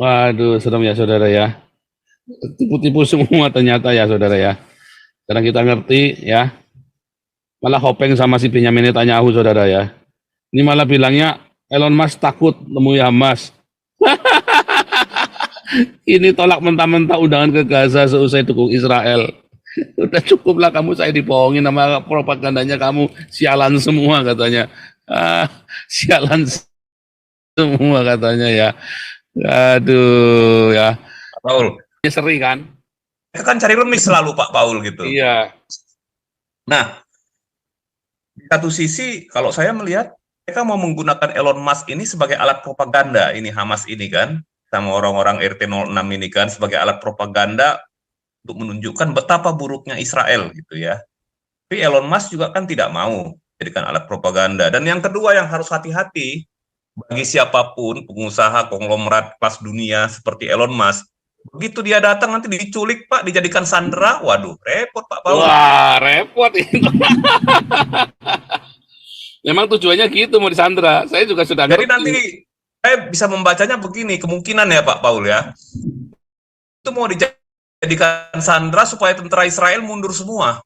Waduh, serem ya saudara ya. Tipu-tipu semua ternyata ya saudara ya. Sekarang kita ngerti ya. Malah Hopeng sama si Benyamin Netanyahu saudara ya. Ini malah bilangnya Elon Musk takut nemui Hamas. Ini tolak mentah-mentah undangan ke Gaza seusai dukung Israel. Udah cukup lah kamu, saya dibohongin sama propagandanya kamu. Sialan semua katanya. Sialan semua katanya ya. Aduh ya. Paul. Seri kan? Mereka kan cari remis selalu Pak Paul gitu. Iya. Nah, di satu sisi kalau saya melihat mereka mau menggunakan Elon Musk ini sebagai alat propaganda, ini Hamas ini kan, sama orang-orang RT06 ini kan sebagai alat propaganda untuk menunjukkan betapa buruknya Israel gitu ya. Tapi Elon Musk juga kan tidak mau jadikan alat propaganda. Dan yang kedua yang harus hati-hati bagi siapapun pengusaha konglomerat kelas dunia seperti Elon Musk, begitu dia datang nanti diculik Pak, dijadikan sandera, waduh repot Pak Paul. Wah repot itu. Memang tujuannya gitu mau disandra. Saya juga sudah Jadi ngerti. nanti saya bisa membacanya begini, kemungkinan ya Pak Paul ya, itu mau dijadikan sandera supaya tentara Israel mundur semua.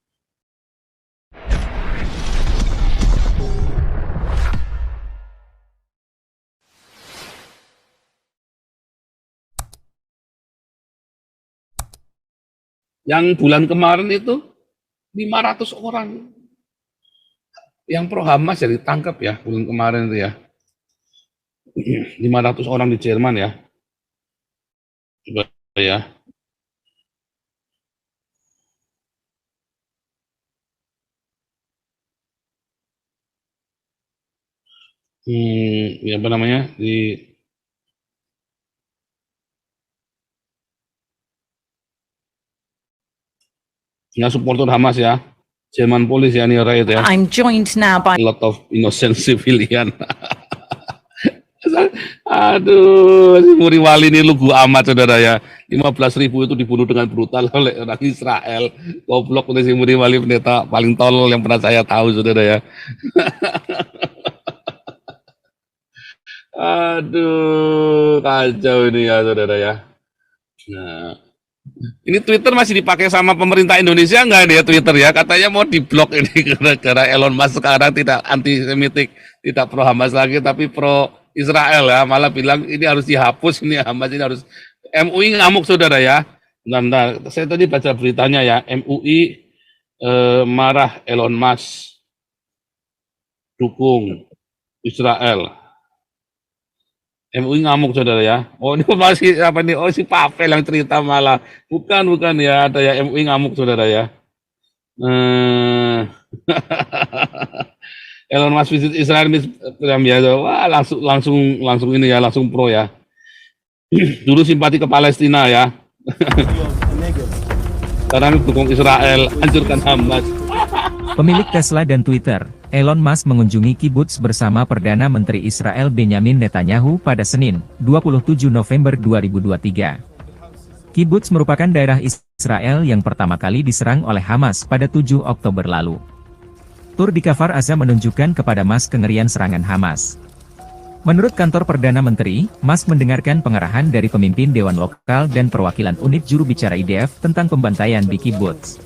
Yang bulan kemarin itu 500 orang yang pro Hamas ya ditangkap ya bulan kemarin itu ya. 500 orang di Jerman ya. Coba ya. Ya apa namanya di nggak supporter Hamas ya. Jerman police ya, nih right ya. I'm joined now by a lot of innocent civilian. Aduh, si Muriwali ini lugu amat saudara ya. 15.000 itu dibunuh dengan brutal oleh orang Israel. Goblok si Muriwali, pendeta paling tolol yang pernah saya tahu saudara ya. Aduh, kacau ini ya saudara ya. Nah, ini Twitter masih dipakai sama pemerintah Indonesia nggak nih ya Twitter ya? Katanya mau diblok ini gara-gara Elon Musk sekarang tidak antisemitik, tidak pro Hamas lagi, tapi pro Israel ya. Malah bilang ini harus dihapus, ini Hamas ini harus. MUI ngamuk saudara ya. Bentar, saya tadi baca beritanya ya. MUI marah Elon Musk dukung Israel. MUI ngamuk saudara ya. Oh ini masih apa nih? Oh si Pavel yang cerita malah. Bukan ya, ada ya MUI ngamuk saudara ya. Elon Musk visit Israel ya. Wah langsung ini ya, langsung pro ya. Dulu simpati ke Palestina ya. Sekarang dukung Israel, hancurkan Hamas. Pemilik Tesla dan Twitter, Elon Musk mengunjungi kibbutz bersama Perdana Menteri Israel Benyamin Netanyahu pada Senin, 27 November 2023. Kibbutz merupakan daerah Israel yang pertama kali diserang oleh Hamas pada 7 Oktober lalu. Tur di Kfar Aza menunjukkan kepada Musk kengerian serangan Hamas. Menurut kantor Perdana Menteri, Musk mendengarkan pengarahan dari pemimpin Dewan Lokal dan perwakilan unit juru bicara IDF tentang pembantaian di kibbutz.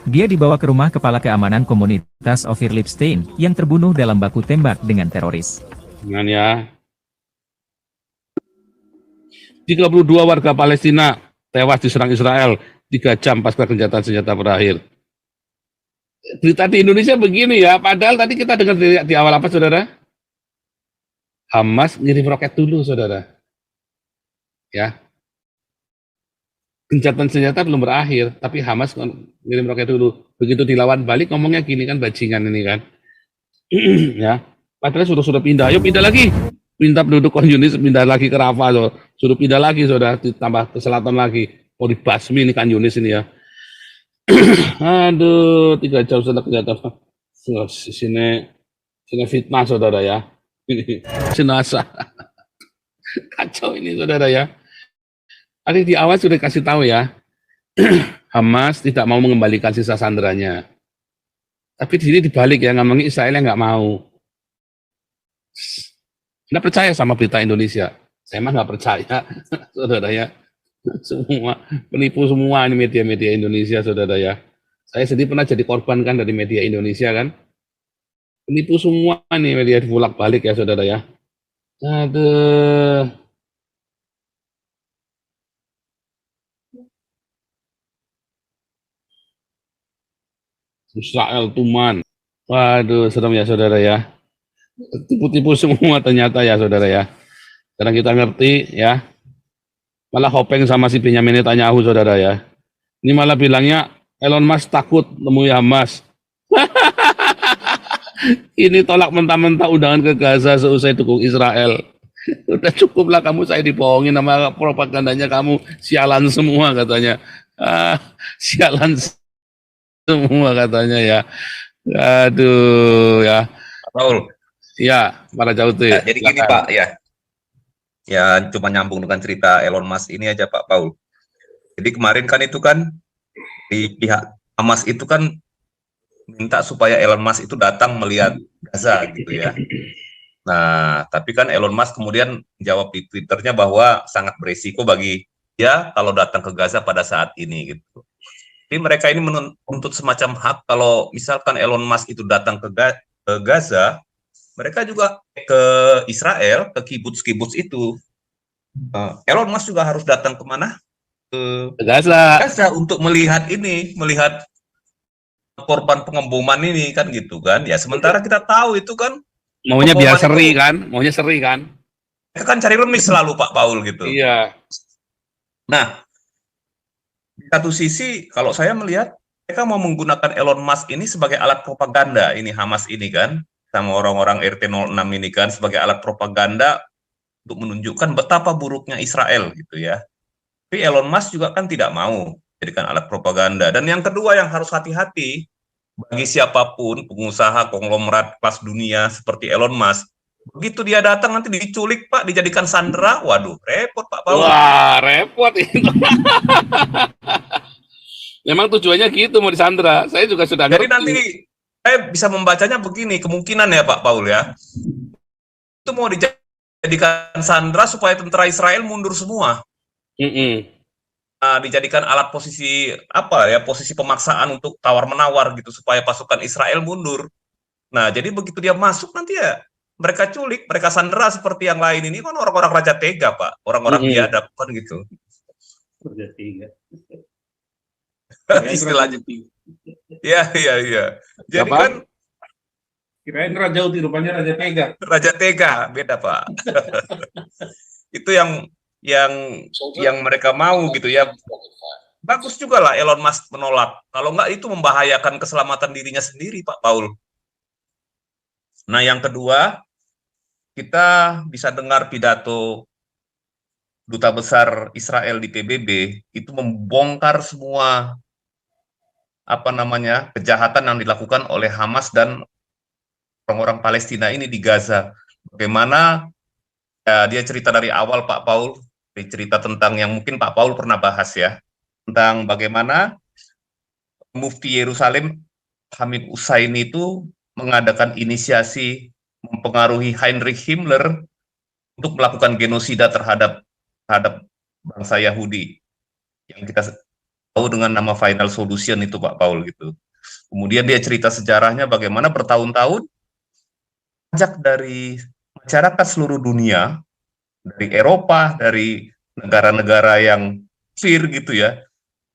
Dia dibawa ke rumah kepala keamanan komunitas Ophir Lipstein, yang terbunuh dalam baku tembak dengan teroris. Dengan ya. 32 warga Palestina tewas diserang Israel 3 jam pasca gencatan senjata berakhir. Berita di Indonesia begini ya, padahal tadi kita dengar di awal apa saudara? Hamas ngirim roket dulu saudara. Ya. Gencatan senjata belum berakhir, tapi Hamas ngirim roket dulu. Begitu dilawan balik ngomongnya gini kan, bajingan ini kan. Ya, padahal sudah pindah. Ayo pindah lagi. Minta penduduk Yunis pindah lagi ke Rafah loh. Suruh pindah lagi sudah, ditambah ke selatan lagi. Mau dibasmi ini kan Yunis ini ya. Aduh, 3 jam sudah kelihatan. Sini fitnah saudara ya. Ini jenazah. Kacau ini saudara ya. Tadi di awal sudah kasih tahu ya, Hamas tidak mau mengembalikan sisa sanderanya. Tapi di sini dibalik ya, ngomongin Israel yang nggak mau. Anda percaya sama berita Indonesia? Saya mah nggak percaya, saudara ya. Semua penipu semua ini media-media Indonesia, saudara ya. Saya sendiri pernah jadi korban kan dari media Indonesia kan. Penipu semua nih media bolak-balik ya, saudara ya. Aduh, Israel Tuman. Waduh, serem ya, saudara ya. Tipu-tipu semua ternyata ya, saudara ya. Sekarang kita ngerti ya. Malah Hopeng sama si Benyamin Netanyahu, saudara ya. Ini malah bilangnya Elon Musk takut nemui Hamas. Ini tolak mentah-mentah undangan ke Gaza seusai dukung Israel. Udah cukup lah kamu, saya dibohongin sama propagandanya kamu. Sialan semua katanya. Ah, sialan semua katanya ya. Aduh ya. Pak Paul. Ya, para Jauti. Ya, jadi gini Pak, ya cuma nyambung dengan cerita Elon Musk ini aja Pak Paul. Jadi kemarin kan itu kan di pihak Hamas itu kan minta supaya Elon Musk itu datang melihat Gaza gitu ya. Nah, tapi kan Elon Musk kemudian jawab di Twitternya bahwa sangat beresiko bagi dia kalau datang ke Gaza pada saat ini gitu. Jadi mereka ini menuntut semacam hak kalau misalkan Elon Musk itu datang ke Gaza, mereka juga ke Israel, ke kibuts-kibuts itu. Elon Musk juga harus datang kemana? Ke Gaza untuk melihat korban pengeboman ini kan gitu kan. Ya sementara kita tahu itu kan maunya biar seri kan, maunya seri kan. Mereka kan cari remis selalu Pak Paul gitu. Iya. Nah, di satu sisi kalau saya melihat mereka mau menggunakan Elon Musk ini sebagai alat propaganda, ini Hamas ini kan, sama orang-orang RT06 ini kan sebagai alat propaganda untuk menunjukkan betapa buruknya Israel gitu ya. Tapi Elon Musk juga kan tidak mau jadikan alat propaganda. Dan yang kedua yang harus hati-hati bagi siapapun pengusaha konglomerat kelas dunia seperti Elon Musk, begitu dia datang nanti diculik Pak, dijadikan sandera, waduh repot Pak Paul. Wah repot itu. Memang tujuannya gitu mau disandra. Saya juga sudah Jadi nanti saya bisa membacanya begini, kemungkinan ya Pak Paul ya, itu mau dijadikan sandera supaya tentara Israel mundur semua. Dijadikan alat posisi apa ya, posisi pemaksaan untuk tawar-menawar gitu supaya pasukan Israel mundur. Nah, jadi begitu dia masuk nanti ya mereka culik, mereka sandera seperti yang lain ini kan orang-orang raja tega, Pak. Orang-orang biadab kan gitu. Raja tega. Istilahnya. Iya. Jadi apa? kan Kirain Raja Uti, rupanya Raja Tega. Raja tega, beda Pak. Itu yang mereka mau gitu ya. Bagus juga lah Elon Musk menolak. Kalau enggak itu membahayakan keselamatan dirinya sendiri, Pak Paul. Nah, yang kedua, kita bisa dengar pidato Duta Besar Israel di PBB itu membongkar semua kejahatan yang dilakukan oleh Hamas dan orang-orang Palestina ini di Gaza. Bagaimana ya, dia cerita dari awal Pak Paul, dia cerita tentang yang mungkin Pak Paul pernah bahas ya, tentang bagaimana Mufti Yerusalem Hamid Husseini itu mengadakan inisiasi mempengaruhi Heinrich Himmler untuk melakukan genosida terhadap bangsa Yahudi yang kita tahu dengan nama Final Solution itu Pak Paul gitu. Kemudian dia cerita sejarahnya bagaimana bertahun-tahun pajak dari masyarakat seluruh dunia, dari Eropa, dari negara-negara yang kafir gitu ya,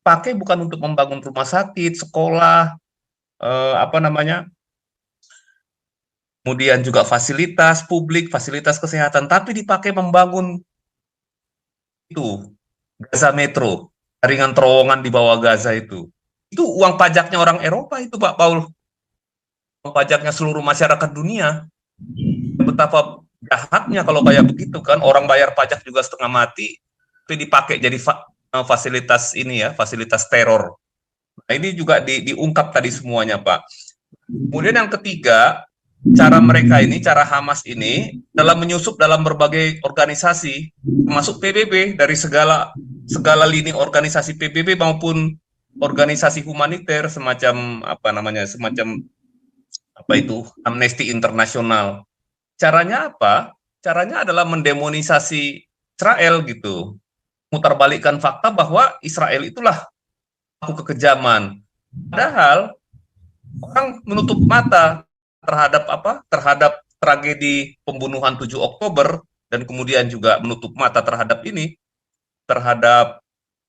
pakai bukan untuk membangun rumah sakit, sekolah, kemudian juga fasilitas publik, fasilitas kesehatan, tapi dipakai membangun itu Gaza Metro, jaringan terowongan di bawah Gaza itu uang pajaknya orang Eropa itu Pak Paul, uang pajaknya seluruh masyarakat dunia. Betapa jahatnya kalau kayak begitu kan, orang bayar pajak juga setengah mati, tapi dipakai jadi fasilitas ini ya, fasilitas teror. Nah, ini juga diungkap tadi semuanya Pak. Kemudian yang ketiga, cara Hamas ini dalam menyusup dalam berbagai organisasi, termasuk PBB, dari segala lini organisasi PBB maupun organisasi humaniter semacam Amnesty International. Caranya apa? Caranya adalah mendemonisasi Israel gitu. Mutarbalikkan fakta bahwa Israel itulah pelaku kekejaman. Padahal orang menutup mata terhadap apa? Terhadap tragedi pembunuhan 7 Oktober dan kemudian juga menutup mata terhadap ini, terhadap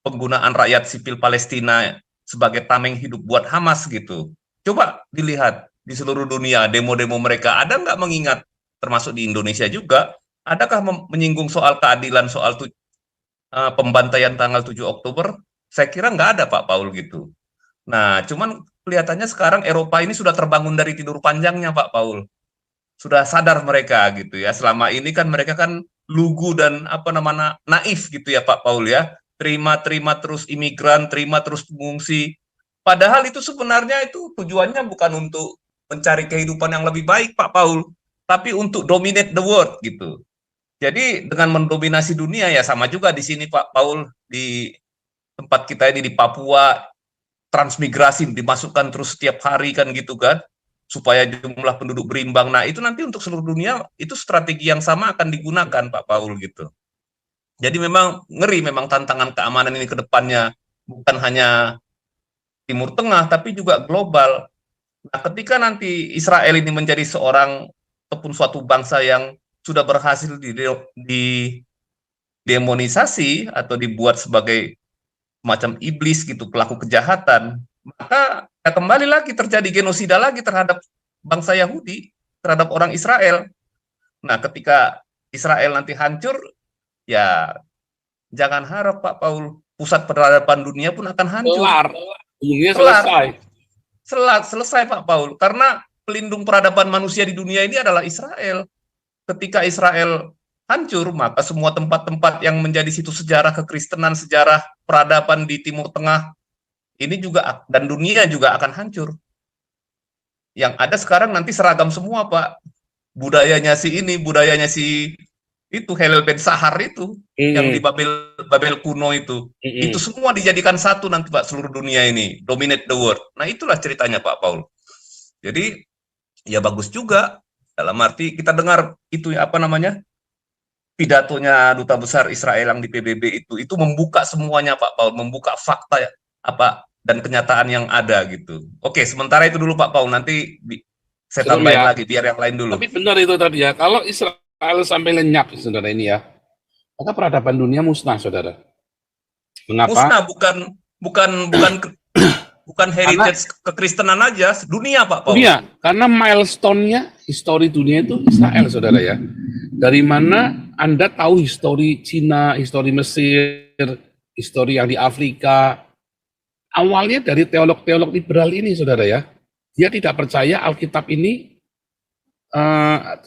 penggunaan rakyat sipil Palestina sebagai tameng hidup buat Hamas gitu. Coba dilihat di seluruh dunia demo-demo mereka ada nggak mengingat, termasuk di Indonesia juga, adakah menyinggung soal keadilan, soal pembantaian tanggal 7 Oktober? Saya kira nggak ada Pak Paul gitu. Nah, cuman kelihatannya sekarang Eropa ini sudah terbangun dari tidur panjangnya Pak Paul. Sudah sadar mereka gitu ya. Selama ini kan mereka kan lugu dan apa namanya naif gitu ya Pak Paul ya. Terima terus imigran, terima terus pengungsi. Padahal itu sebenarnya itu tujuannya bukan untuk mencari kehidupan yang lebih baik Pak Paul, tapi untuk dominate the world gitu. Jadi dengan mendominasi dunia ya sama juga di sini Pak Paul, di tempat kita ini di Papua, transmigrasi dimasukkan terus setiap hari kan gitu kan, supaya jumlah penduduk berimbang. Nah itu nanti untuk seluruh dunia itu strategi yang sama akan digunakan Pak Paul gitu. Jadi memang ngeri memang tantangan keamanan ini ke depannya, bukan hanya Timur Tengah tapi juga global. Nah ketika nanti Israel ini menjadi seorang ataupun suatu bangsa yang sudah berhasil demonisasi atau dibuat sebagai macam iblis gitu, pelaku kejahatan, maka ya kembali lagi terjadi genosida lagi terhadap bangsa Yahudi, terhadap orang Israel. Nah, ketika Israel nanti hancur, ya jangan harap Pak Paul, pusat peradaban dunia pun akan hancur. Kelar. Ujungnya Kelar. selesai. Selesai Pak Paul, karena pelindung peradaban manusia di dunia ini adalah Israel. Ketika Israel hancur, maka semua tempat-tempat yang menjadi situs sejarah kekristenan, sejarah peradaban di Timur Tengah, ini juga, dan dunia juga akan hancur. Yang ada sekarang nanti seragam semua, Pak. Budayanya si ini, budayanya si itu, Helel Ben Sahar itu, yang di Babel kuno itu. Itu semua dijadikan satu nanti, Pak, seluruh dunia ini. Dominate the world. Nah, itulah ceritanya, Pak Paul. Jadi, ya bagus juga. Dalam arti kita dengar itu apa namanya, pidatonya Duta Besar Israel yang di PBB itu membuka semuanya Pak Paul, membuka fakta ya, apa dan kenyataan yang ada gitu. Oke, sementara itu dulu Pak Paul, nanti saya tambahin lagi biar yang lain dulu. Tapi benar itu tadi ya, kalau Israel sampai lenyap saudara ini ya, maka peradaban dunia musnah saudara. Mengapa? Musnah bukan heritage kekristenan aja, dunia Pak Paul. Dunia, karena milestone-nya histori dunia itu Israel saudara ya. Dari mana Anda tahu histori Cina, histori Mesir, histori yang di Afrika? Awalnya dari teolog-teolog liberal ini, saudara ya. Dia tidak percaya Alkitab ini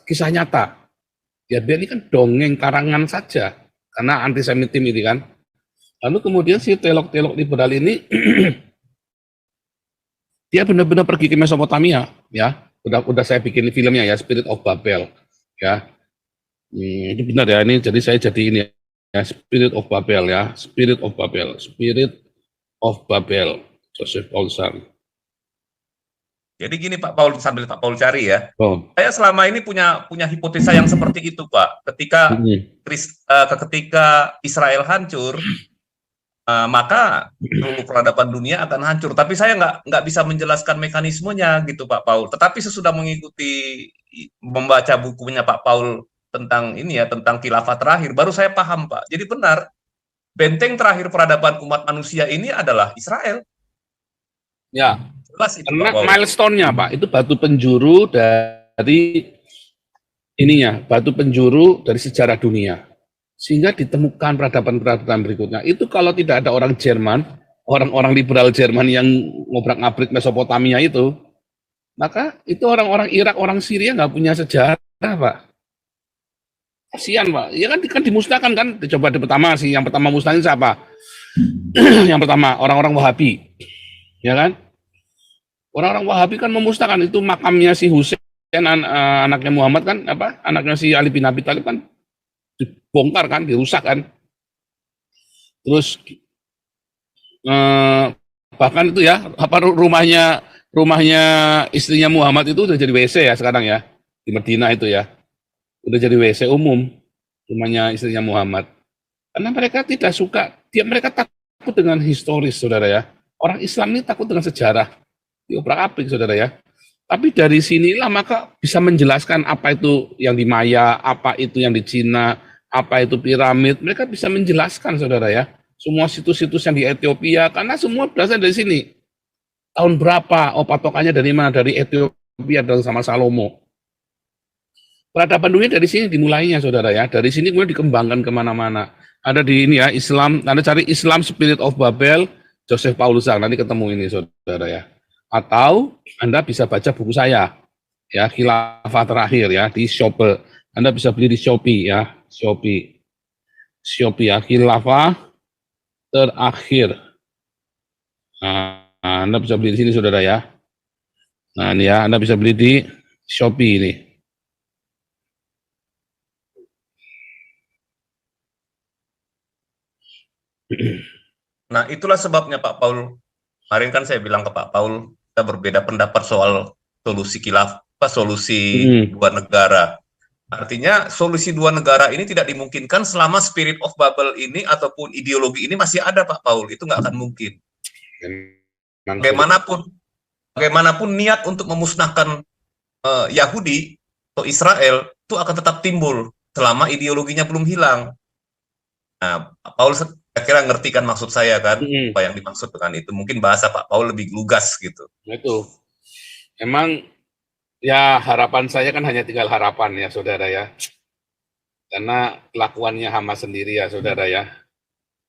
kisah nyata. Ya, dia ini kan dongeng karangan saja, karena antisemitisme ini kan. Lalu kemudian si teolog-teolog liberal ini, dia benar-benar pergi ke Mesopotamia, ya. Udah saya bikin filmnya ya, Spirit of Babel, ya. Ini benar ya, ini jadi saya jadi ini ya, Spirit of Babel ya, Spirit of Babel, Joseph Paulson. Jadi gini Pak Paul, sambil Pak Paul cari ya, saya selama ini punya hipotesa yang seperti itu Pak. Ketika Israel hancur, maka seluruh peradaban dunia akan hancur. Tapi saya nggak bisa menjelaskan mekanismenya gitu Pak Paul. Tetapi sesudah mengikuti membaca bukunya Pak Paul tentang ini ya, tentang khilafah terakhir, baru saya paham Pak. Jadi benar, benteng terakhir peradaban umat manusia ini adalah Israel. Ya, jelas itu, karena milestone-nya Pak, itu batu penjuru dari ininya, batu penjuru dari sejarah dunia. Sehingga ditemukan peradaban-peradaban berikutnya. Itu kalau tidak ada orang Jerman, orang-orang liberal Jerman yang ngobrak-ngabrik Mesopotamia itu, maka itu orang-orang Irak, orang Syria nggak punya sejarah Pak. Kasihan Pak, ya kan dimusnahkan kan, dicoba di pertama sih, yang pertama musnahin siapa? Yang pertama, orang-orang Wahabi, ya kan? Orang-orang Wahabi kan memusnahkan, itu makamnya si Husain, anaknya Muhammad kan, anaknya si Ali bin Abi Thalib kan, dibongkar kan, dirusak kan. Terus, bahkan itu ya, rumahnya istrinya Muhammad itu udah jadi WC ya sekarang ya, di Madinah itu ya. Udah jadi WC umum, rumahnya istrinya Muhammad. Karena mereka tidak suka, mereka takut dengan historis, saudara ya. Orang Islam ini takut dengan sejarah, diobrak-abrik, saudara ya. Tapi dari sinilah maka bisa menjelaskan apa itu yang di Maya, apa itu yang di Cina, apa itu piramid. Mereka bisa menjelaskan, saudara ya. Semua situs-situs yang di Ethiopia, karena semua berasal dari sini. Tahun berapa? Oh, patokannya dari mana? Dari Ethiopia dan sama Salomo. Peradaban dunia dari sini dimulainya, saudara ya. Dari sini kemudian dikembangkan kemana-mana. Ada di ini ya, Islam. Anda cari Islam Spirit of Babel, Joseph Paulusan. Nanti ketemu ini, saudara ya. Atau Anda bisa baca buku saya, ya, Khilafah Terakhir ya, di Shopee. Anda bisa beli di Shopee ya, Shopee ya, Khilafah Terakhir. Nah, Anda bisa beli di sini, saudara ya. Nah, ini ya, Anda bisa beli di Shopee ini. Nah, itulah sebabnya Pak Paul. Kemarin kan saya bilang ke Pak Paul, kita berbeda pendapat soal solusi solusi dua negara. Artinya solusi dua negara ini tidak dimungkinkan selama spirit of bubble ini ataupun ideologi ini masih ada, Pak Paul. Itu nggak akan mungkin. Bagaimanapun niat untuk memusnahkan Yahudi atau Israel itu akan tetap timbul selama ideologinya belum hilang. Nah, Pak Paul kira ngerti kan maksud saya kan, apa yang dimaksud dengan itu. Mungkin bahasa Pak Paul lebih lugas gitu. Itu. Emang ya harapan saya kan hanya tinggal harapan ya, saudara ya. Karena kelakuannya Hamas sendiri ya, saudara ya.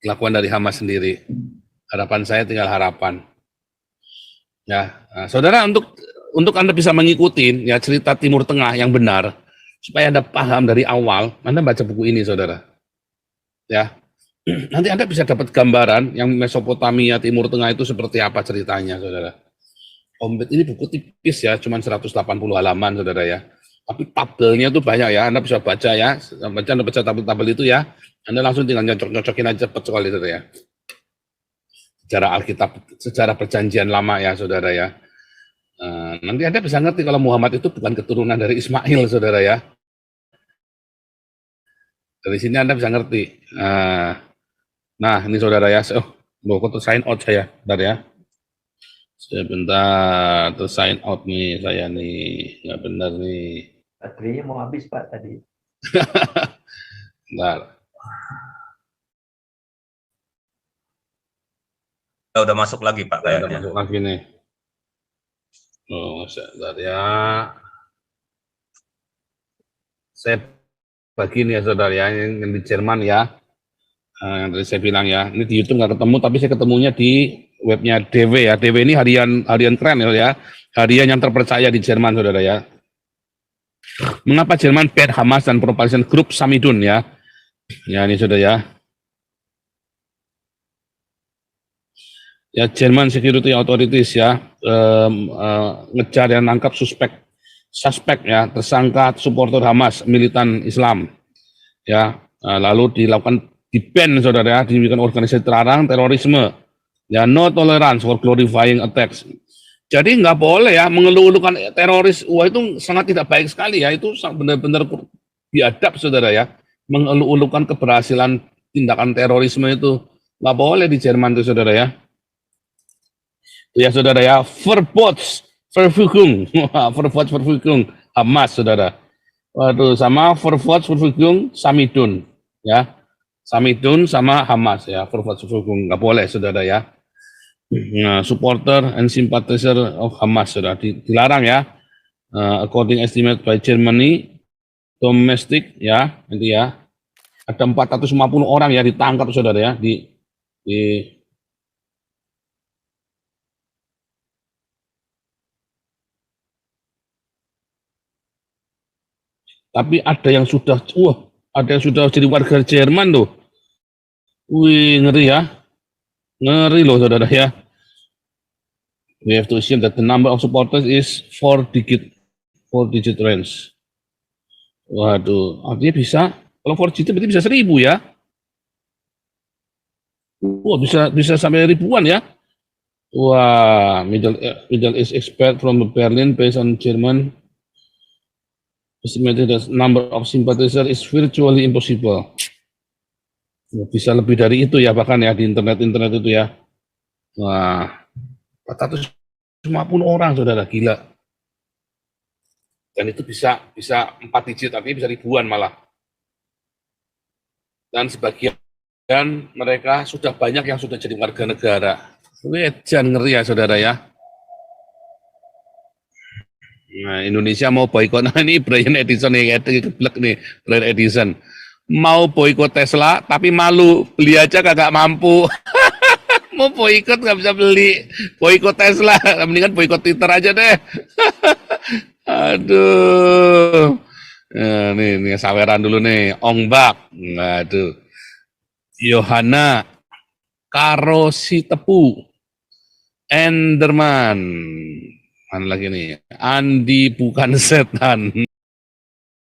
Kelakuan dari Hamas sendiri. Harapan saya tinggal harapan. Ya, nah, saudara, untuk Anda bisa mengikuti ya cerita Timur Tengah yang benar, supaya Anda paham dari awal, Anda baca buku ini, saudara. Ya, nanti Anda bisa dapat gambaran yang Mesopotamia, Timur Tengah itu seperti apa ceritanya, saudara. Ini buku tipis ya, cuma 180 halaman, saudara ya. Tapi tabelnya tuh banyak ya, Anda bisa baca ya. Anda baca tabel-tabel itu ya, Anda langsung tinggal nyocok-nyocokin aja cepet sekali, saudara ya. Sejarah Alkitab, sejarah perjanjian lama ya, saudara ya. Nanti Anda bisa ngerti kalau Muhammad itu bukan keturunan dari Ismail, saudara ya. Dari sini Anda bisa ngerti. Nah, ini saudara ya. Mau sign out saya, bentar ya. Sebentar, sign out nih saya nih. Nggak benar nih. Baterainya mau habis, Pak, tadi. Bentar. Udah masuk lagi, Pak, kayaknya. Udah masuk lagi nih. Oh, sebentar ya. Saya bagi nih ya, saudara ya, yang di Jerman ya. Yang tadi saya bilang ya, ini di YouTube nggak ketemu, tapi saya ketemunya di webnya DW ya. DW ini harian keren ya, harian yang terpercaya di Jerman, saudara ya. Mengapa Jerman ban Hamas dan Propagation Group Samidun ya? Ya ini saudara ya. Ya, German Security Authorities ya ngejar dan nangkap suspek ya, tersangka supporter Hamas, militan Islam ya, lalu dilakukan di-ban, saudara ya, diberikan organisasi terlarang terorisme ya, no tolerance for glorifying attacks. Jadi nggak boleh ya mengeluh-elukan teroris. Wah, itu sangat tidak baik sekali ya, itu benar-benar biadab, saudara ya, mengeluh-elukan keberhasilan tindakan terorisme itu nggak boleh di Jerman itu, saudara ya. Ya, saudara ya, Verfolgung Hamas, saudara. Waduh, sama Verfolgung Samidun ya. Samidun sama Hamas ya, Verfolgung nggak boleh, saudara ya. Nah, supporter and sympathizer of Hamas, saudara, dilarang ya. According estimate by Germany domestic ya, nanti ya. Ada 450 orang ya ditangkap, saudara ya, tapi ada yang sudah jadi warga Jerman tuh. Wih, ngeri ya. Ngeri loh, saudara ya. We have to assume that the number of supporters is 4-digit range. Waduh, artinya bisa, kalau 4-digit berarti bisa 1000 ya. Wah, bisa sampai ribuan ya. Wah, Middle East expert from Berlin based on German estimated that number of sympathizers is virtually impossible. Bisa lebih dari itu ya, bahkan ya di internet itu ya. Wah, 450 orang, saudara, gila. Dan itu bisa 4 digit, artinya bisa ribuan malah. Dan sebagian mereka sudah banyak yang sudah jadi warga negara. Jangan ngeri ya, saudara ya. Nah, Indonesia mau boikot. Nah, ini Brian Edison nih, geblek nih, Brian Edison. Mau boikot Tesla, tapi malu, beli aja kagak mampu. Mau boikot nggak bisa beli. Boikot Tesla, mendingan boikot Twitter aja deh. Aduh. Nah, nih saweran dulu nih, Ongbak. Aduh. Yohana, Karo si Tepu, Enderman. Mana lagi nih? Andi bukan setan.